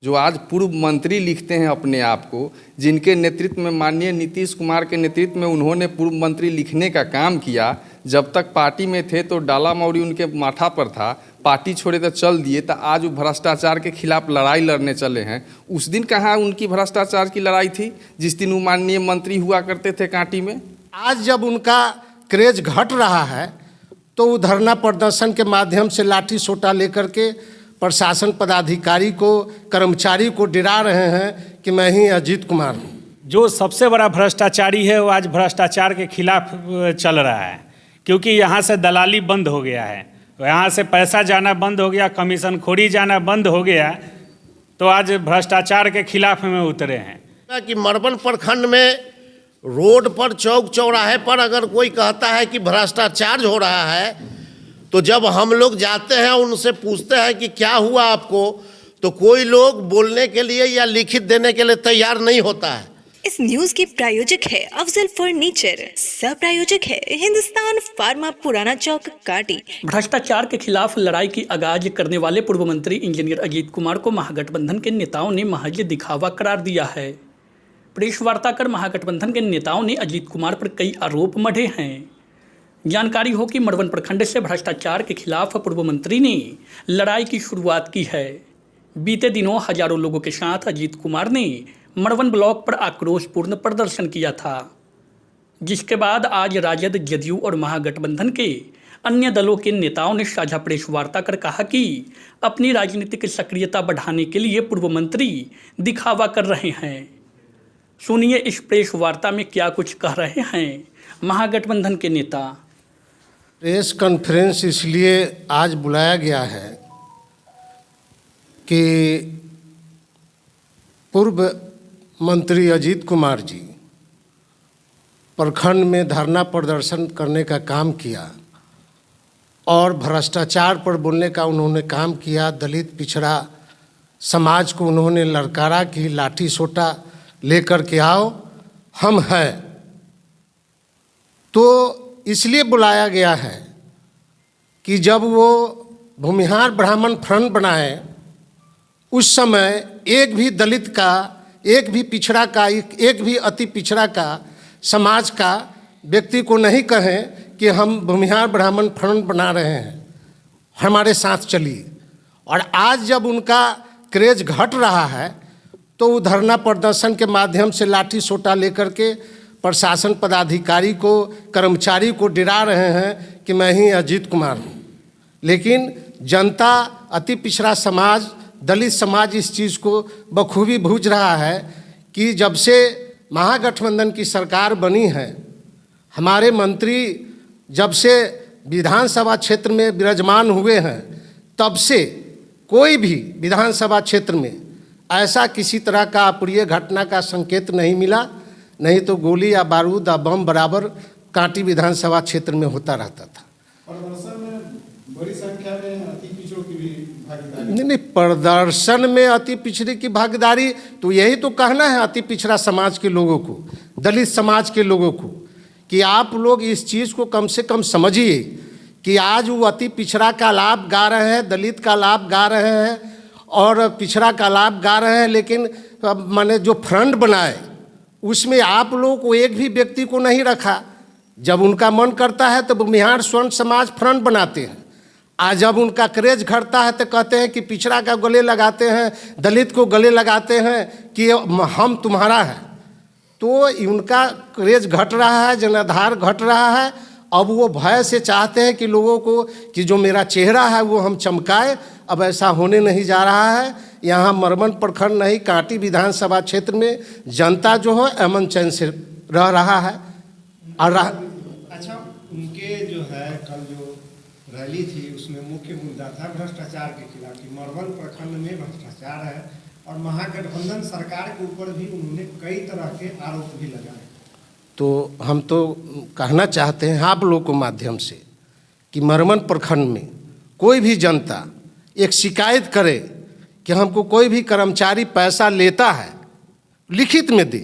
जो आज पूर्व मंत्री लिखते हैं अपने आप को, जिनके नेतृत्व में माननीय नीतीश कुमार के नेतृत्व में उन्होंने पूर्व मंत्री लिखने का काम किया। जब तक पार्टी में थे तो डाला मौरी उनके माथा पर था, पार्टी छोड़े तो चल दिए, तो आज वो भ्रष्टाचार के खिलाफ लड़ाई लड़ने चले हैं। उस दिन कहाँ उनकी भ्रष्टाचार की लड़ाई थी जिस दिन वो माननीय मंत्री हुआ करते थे कांटी में। आज जब उनका क्रेज घट रहा है तो वो धरना प्रदर्शन के माध्यम से लाठी सोटा लेकर के प्रशासन पदाधिकारी को, कर्मचारी को डरा रहे हैं कि मैं ही अजीत कुमार हूँ। जो सबसे बड़ा भ्रष्टाचारी है वो आज भ्रष्टाचार के खिलाफ चल रहा है, क्योंकि यहाँ से दलाली बंद हो गया है, यहाँ से पैसा जाना बंद हो गया, कमीशन खोरी जाना बंद हो गया, तो आज भ्रष्टाचार के खिलाफ में उतरे हैं। कि मरवन प्रखंड में रोड पर, चौक चौराहे पर अगर कोई कहता है कि भ्रष्टाचार हो रहा है, तो जब हम लोग जाते हैं उनसे पूछते हैं कि क्या हुआ आपको, तो कोई लोग बोलने के लिए या लिखित देने के लिए तैयार नहीं होता है। इस न्यूज के प्रायोजक है अफजल फर्नीचर, सह प्रायोजक है हिंदुस्तान फार्मा, पुराना चौक, काटी। भ्रष्टाचार के खिलाफ लड़ाई की आगाज करने वाले पूर्व मंत्री इंजीनियर अजीत कुमार को महागठबंधन के नेताओं ने महज दिखावा करार दिया है। प्रेस वार्ता कर महागठबंधन के नेताओं ने अजीत कुमार पर कई आरोप मढ़े हैं। जानकारी हो कि मरवन प्रखंड से भ्रष्टाचार के खिलाफ पूर्व मंत्री ने लड़ाई की शुरुआत की है। बीते दिनों हजारों लोगों के साथ अजीत कुमार ने मरवन ब्लॉक पर आक्रोशपूर्ण प्रदर्शन किया था, जिसके बाद आज राजद, जदयू और महागठबंधन के अन्य दलों के नेताओं ने साझा प्रेस वार्ता कर कहा कि अपनी राजनीतिक सक्रियता बढ़ाने के लिए पूर्व मंत्री दिखावा कर रहे हैं। सुनिए इस प्रेस वार्ता में क्या कुछ कह रहे हैं महागठबंधन के नेता। प्रेस कॉन्फ्रेंस इसलिए आज बुलाया गया है कि पूर्व मंत्री अजीत कुमार जी प्रखंड में धरना प्रदर्शन करने का काम किया और भ्रष्टाचार पर बोलने का उन्होंने काम किया। दलित पिछड़ा समाज को उन्होंने ललकारा कि लाठी सोटा लेकर के आओ, हम हैं। तो इसलिए बुलाया गया है कि जब वो भूमिहार ब्राह्मण फ्रंट बनाए, उस समय एक भी दलित का, एक भी पिछड़ा का, एक भी अति पिछड़ा का समाज का व्यक्ति को नहीं कहें कि हम भूमिहार ब्राह्मण फ्रंट बना रहे हैं, हमारे साथ चलिए। और आज जब उनका क्रेज घट रहा है तो वो धरना प्रदर्शन के माध्यम से लाठी सोटा लेकर के प्रशासन पदाधिकारी को, कर्मचारी को डरा रहे हैं कि मैं ही अजीत कुमार हूँ। लेकिन जनता, अति पिछड़ा समाज, दलित समाज इस चीज़ को बखूबी बूझ रहा है कि जब से महागठबंधन की सरकार बनी है, हमारे मंत्री जब से विधानसभा क्षेत्र में विराजमान हुए हैं, तब से कोई भी विधानसभा क्षेत्र में ऐसा किसी तरह का अप्रिय घटना का संकेत नहीं मिला, नहीं तो गोली या बारूद या बम बराबर कांटी विधानसभा क्षेत्र में होता रहता था। प्रदर्शन में बड़ी संख्या में अति पिछड़ों की भी भागीदारी। नहीं, प्रदर्शन में अति पिछड़े की भागीदारी, तो यही तो कहना है अति पिछड़ा समाज के लोगों को, दलित समाज के लोगों को, कि आप लोग इस चीज़ को कम से कम समझिए कि आज वो अति पिछड़ा का लाभ गा रहे हैं, दलित का लाभ गा रहे हैं और पिछड़ा का लाभ गा रहे हैं। लेकिन मैंने जो फ्रंट बनाए उसमें आप लोगों को एक भी व्यक्ति को नहीं रखा। जब उनका मन करता है तो भूमिहार स्वर्ण समाज फ्रंट बनाते हैं, आज जब उनका क्रेज घटता है तो कहते हैं कि पिछड़ा का गले लगाते हैं, दलित को गले लगाते हैं कि हम तुम्हारा है। तो उनका क्रेज घट रहा है, जनाधार घट रहा है। अब वो भय से चाहते हैं कि लोगों को कि जो मेरा चेहरा है वो हम चमकाए। अब ऐसा होने नहीं जा रहा है। यहाँ मरवन प्रखंड नहीं, कांटी विधानसभा क्षेत्र में जनता जो है अमन चैन से रह रहा है। और अच्छा, उनके जो है कल जो रैली थी उसमें मुख्य मुद्दा था भ्रष्टाचार के खिलाफ कि मरवन प्रखंड में भ्रष्टाचार है, और महागठबंधन सरकार के ऊपर भी उन्होंने कई तरह के आरोप भी लगाए। तो हम तो कहना चाहते हैं आप लोगों को माध्यम से कि मरवन प्रखंड में कोई भी जनता एक शिकायत करे कि हमको कोई भी कर्मचारी पैसा लेता है, लिखित में दे।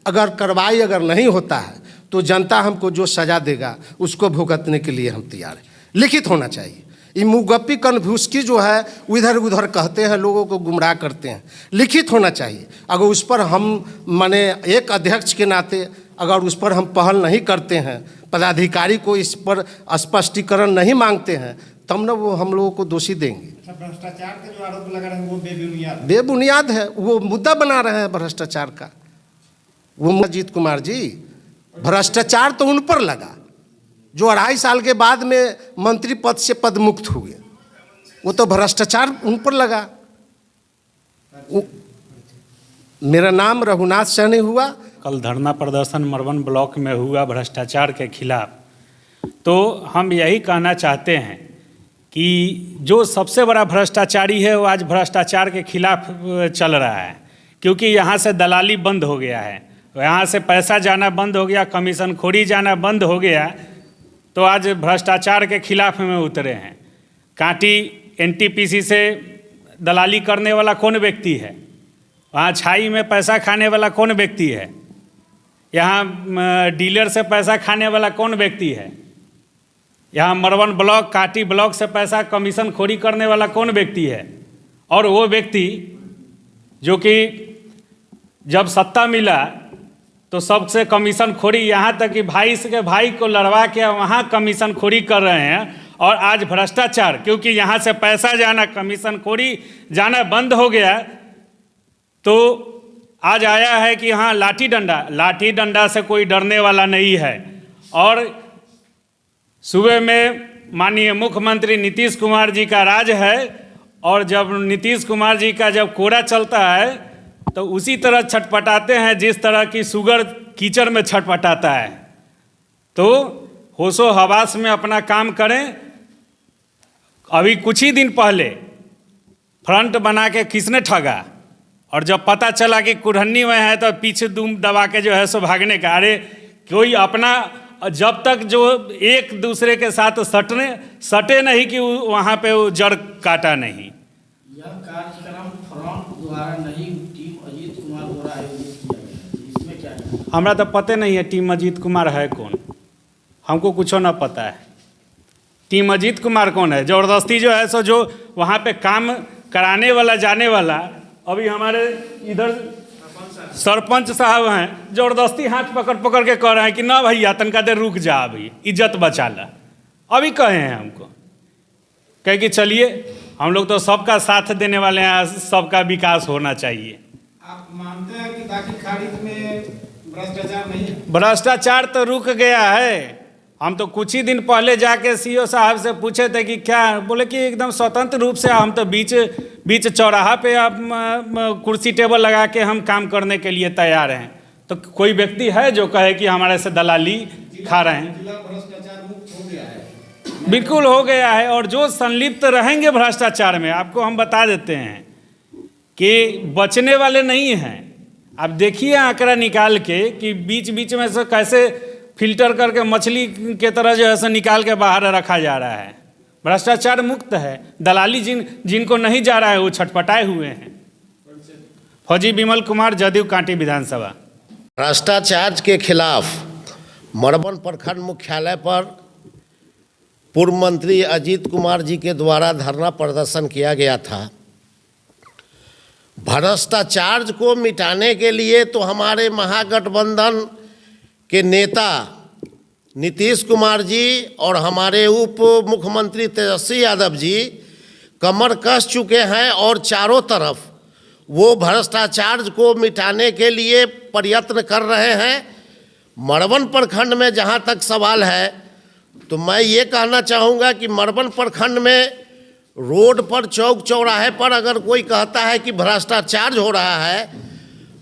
अगर कार्रवाई अगर नहीं होता है तो जनता हमको जो सज़ा देगा उसको भुगतने के लिए हम तैयार हैं। लिखित होना चाहिए। ये मुगप्पी कन्फ्यूस्की जो है इधर उधर कहते हैं, लोगों को गुमराह करते हैं। लिखित होना चाहिए। अगर उस पर हम माने एक अध्यक्ष के नाते अगर उस पर हम पहल नहीं करते हैं, पदाधिकारी को इस पर स्पष्टीकरण नहीं मांगते हैं, तब न वो हम लोगों को दोषी देंगे। भ्रष्टाचार के जो आरोप लगा रहे हैं वो बेबुनियाद है। वो मुद्दा बना रहे हैं भ्रष्टाचार का। वो अजीत कुमार जी, भ्रष्टाचार तो उन पर लगा जो 2.5 साल के बाद में मंत्री पद से पदमुक्त हुए। वो तो भ्रष्टाचार उन पर लगा। मेरा नाम रघुनाथ सैनी हुआ। कल धरना प्रदर्शन मरवन ब्लॉक में हुआ भ्रष्टाचार के खिलाफ। तो हम यही कहना चाहते हैं कि जो सबसे बड़ा भ्रष्टाचारी है वो आज भ्रष्टाचार के खिलाफ चल रहा है, क्योंकि यहाँ से दलाली बंद हो गया है, यहाँ से पैसा जाना बंद हो गया, कमीशन खोरी जाना बंद हो गया। तो आज भ्रष्टाचार के खिलाफ में उतरे हैं। कांटी एनटीपीसी से दलाली करने वाला कौन व्यक्ति है? वहाँ छाई में पैसा खाने वाला कौन व्यक्ति है? यहाँ डीलर से पैसा खाने वाला कौन व्यक्ति है? यहाँ मरवन ब्लॉक, कांटी ब्लॉक से पैसा कमीशन खोरी करने वाला कौन व्यक्ति है? और वो व्यक्ति जो कि जब सत्ता मिला तो सबसे कमीशन खोरी, यहाँ तक कि भाई से भाई को लड़वा के वहाँ कमीशन खोरी कर रहे हैं। और आज भ्रष्टाचार, क्योंकि यहाँ से पैसा जाना, कमीशन खोरी जाना बंद हो गया, तो आज आया है कि हाँ लाठी डंडा से कोई डरने वाला नहीं है। और सूबे में माननीय मुख्यमंत्री नीतीश कुमार जी का राज है, और जब नीतीश कुमार जी का जब कोड़ा चलता है तो उसी तरह छटपटाते हैं जिस तरह की सुगर कीचड़ में छटपटाता है। तो होशो हवास में अपना काम करें। अभी कुछ ही दिन पहले फ्रंट बना के किसने ठगा, और जब पता चला कि कुढ़न्नी में है तो पीछे दुम दबा के जो है सो भागने का। अरे कोई अपना, जब तक जो एक दूसरे के साथ सटे नहीं कि वहाँ पे वो जड़ काटा नहीं। यह कार्यक्रम फ्रंट द्वारा नहीं, टीम अजीत कुमार द्वारा आयोजित किया गया, इसमें क्या है? हमरा तो पते नहीं है टीम अजीत कुमार है कौन, हमको कुछ ना पता है। टीम अजीत कुमार कौन है? ज़बरदस्ती जो है सो जो वहाँ पे काम कराने वाला, जाने वाला, अभी हमारे इधर सरपंच साहब हैं, ज़बरदस्ती हाथ पकड़ के कह रहे हैं कि ना भैया तनका देर रुक जा, अभी इज्जत बचा ला। अभी कहे हैं हमको, कहे कि चलिए हम लोग तो सबका साथ देने वाले हैं, सबका विकास होना चाहिए। आप मानते हैं कि दाखिल खारिज में भ्रष्टाचार नहीं है? भ्रष्टाचार तो रुक गया है। हम तो कुछ ही दिन पहले जाके सीओ साहब से पूछे थे कि क्या, बोले कि एकदम स्वतंत्र रूप से हम तो बीच चौराहा पे आप कुर्सी टेबल लगा के हम काम करने के लिए तैयार हैं। तो कोई व्यक्ति है जो कहे कि हमारे से दलाली खा रहे हैं? जिला भ्रष्टाचार मुक्त हो गया है। बिल्कुल हो गया है। और जो संलिप्त रहेंगे भ्रष्टाचार में, आपको हम बता देते हैं कि बचने वाले नहीं हैं। आप देखिए आंकड़ा निकाल के कि बीच में से कैसे फिल्टर करके मछली के तरह जो है सो निकाल के बाहर रखा जा रहा है। भ्रष्टाचार मुक्त है। दलाली जिनको नहीं जा रहा है वो छटपटाए हुए हैं। फौजी विमल कुमार, जदयू कांटी विधानसभा। भ्रष्टाचार के खिलाफ मरवन प्रखंड मुख्यालय पर पूर्व मंत्री अजीत कुमार जी के द्वारा धरना प्रदर्शन किया गया था। भ्रष्टाचार को मिटाने के लिए तो हमारे महागठबंधन के नेता नीतीश कुमार जी और हमारे उप मुख्यमंत्री तेजस्वी यादव जी कमर कस चुके हैं, और चारों तरफ वो भ्रष्टाचार को मिटाने के लिए प्रयत्न कर रहे हैं। मरवन प्रखंड में जहाँ तक सवाल है, तो मैं ये कहना चाहूँगा कि मरवन प्रखंड में रोड पर, चौक चौराहे पर अगर कोई कहता है कि भ्रष्टाचार हो रहा है,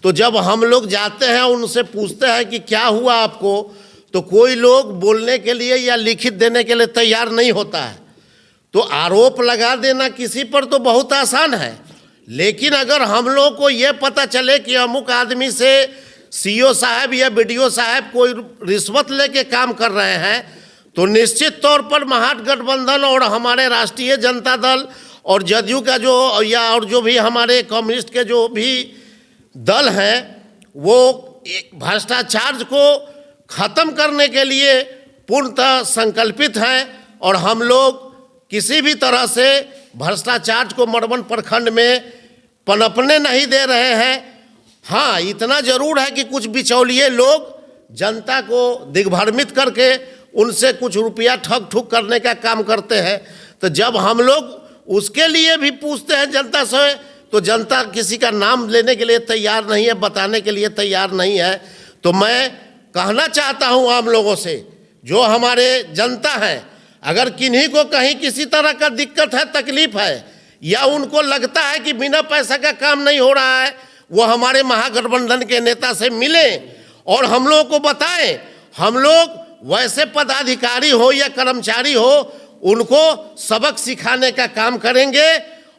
तो जब हम लोग जाते हैं उनसे पूछते हैं कि क्या हुआ आपको, तो कोई लोग बोलने के लिए या लिखित देने के लिए तैयार नहीं होता है। तो आरोप लगा देना किसी पर तो बहुत आसान है, लेकिन अगर हम लोग को ये पता चले कि अमुक आदमी से सीओ साहब या बीडीओ साहब कोई रिश्वत लेके काम कर रहे हैं, तो निश्चित तौर पर महागठबंधन और हमारे राष्ट्रीय जनता दल और जदयू का जो और जो भी हमारे कम्युनिस्ट के जो भी दल हैं, वो भ्रष्टाचार को ख़त्म करने के लिए पूर्णतः संकल्पित हैं। और हम लोग किसी भी तरह से भ्रष्टाचार को मरवन प्रखंड में पनपने नहीं दे रहे हैं। हाँ, इतना जरूर है कि कुछ बिचौलिए लोग जनता को दिग्भ्रमित करके उनसे कुछ रुपया ठग ठुक करने का काम करते हैं। तो जब हम लोग उसके लिए भी पूछते हैं जनता से, तो जनता किसी का नाम लेने के लिए तैयार नहीं है, बताने के लिए तैयार नहीं है। तो मैं कहना चाहता हूं आम लोगों से, जो हमारे जनता हैं, अगर किन्हीं को कहीं किसी तरह का दिक्कत है, तकलीफ है, या उनको लगता है कि बिना पैसा का काम नहीं हो रहा है, वो हमारे महागठबंधन के नेता से मिलें और हम लोगों को बताएं। हम लोग वैसे पदाधिकारी हो या कर्मचारी हो, उनको सबक सिखाने का काम करेंगे।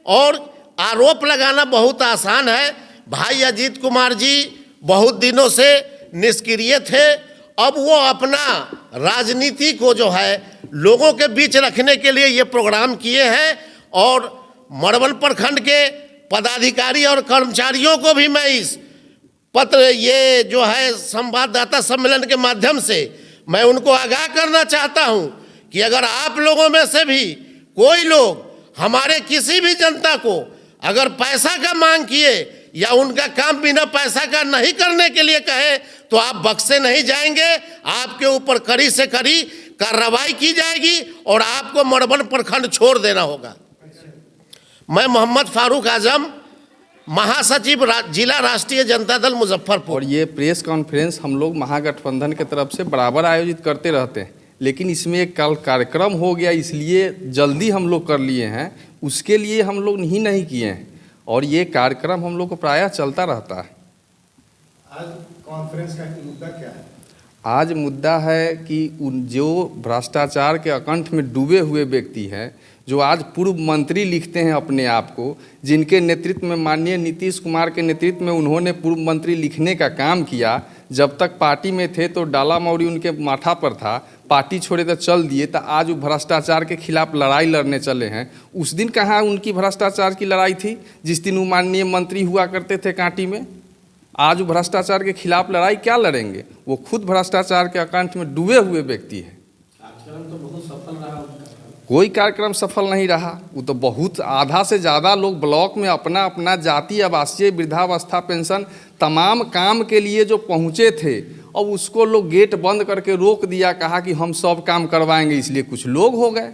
और आरोप लगाना बहुत आसान है। भाई अजीत कुमार जी बहुत दिनों से निष्क्रिय थे, अब वो अपना राजनीति को जो है लोगों के बीच रखने के लिए ये प्रोग्राम किए हैं। और मरवन प्रखंड के पदाधिकारी और कर्मचारियों को भी मैं इस पत्र, ये जो है संवाददाता सम्मेलन के माध्यम से मैं उनको आगाह करना चाहता हूं कि अगर आप लोगों में से भी कोई लोग हमारे किसी भी जनता को अगर पैसा का मांग किए या उनका काम बिना पैसा का नहीं करने के लिए कहे, तो आप बख्शे नहीं जाएंगे। आपके ऊपर कड़ी से कड़ी कार्रवाई की जाएगी और आपको मरवन प्रखंड छोड़ देना होगा। मैं मोहम्मद फारूक आजम, महासचिव जिला राष्ट्रीय जनता दल मुजफ्फरपुर। और ये प्रेस कॉन्फ्रेंस हम लोग महागठबंधन की तरफ से बराबर आयोजित करते रहते हैं, लेकिन इसमें एक कल कार्यक्रम हो गया, इसलिए जल्दी हम लोग कर लिए हैं, उसके लिए हम लोग नहीं किए हैं। और ये कार्यक्रम हम लोग को प्रायः चलता रहता है। आज कॉन्फ्रेंस का मुद्दा क्या है? आज मुद्दा है कि जो भ्रष्टाचार के अकंठ में डूबे हुए व्यक्ति हैं, जो आज पूर्व मंत्री लिखते हैं अपने आप को, जिनके नेतृत्व में माननीय नीतीश कुमार के नेतृत्व में उन्होंने पूर्व मंत्री लिखने का काम किया। जब तक पार्टी में थे तो डाला मौरी उनके माथा पर था, पार्टी छोड़े तो चल दिए, तो आज वो भ्रष्टाचार के खिलाफ लड़ाई लड़ने चले हैं। उस दिन कहाँ उनकी भ्रष्टाचार की लड़ाई थी, जिस दिन वो माननीय मंत्री हुआ करते थे कांटी में। आज वो भ्रष्टाचार के खिलाफ लड़ाई क्या लड़ेंगे? वो खुद भ्रष्टाचार के अकंठ में डूबे हुए व्यक्ति है। तो बहुत सफल रहा उनका। कोई कार्यक्रम सफल नहीं रहा। वो तो बहुत आधा से ज़्यादा लोग ब्लॉक में अपना अपना जाति, आवासीय, वृद्धावस्था पेंशन तमाम काम के लिए जो पहुँचे थे, और उसको लोग गेट बंद करके रोक दिया, कहा कि हम सब काम करवाएंगे, इसलिए कुछ लोग हो गए।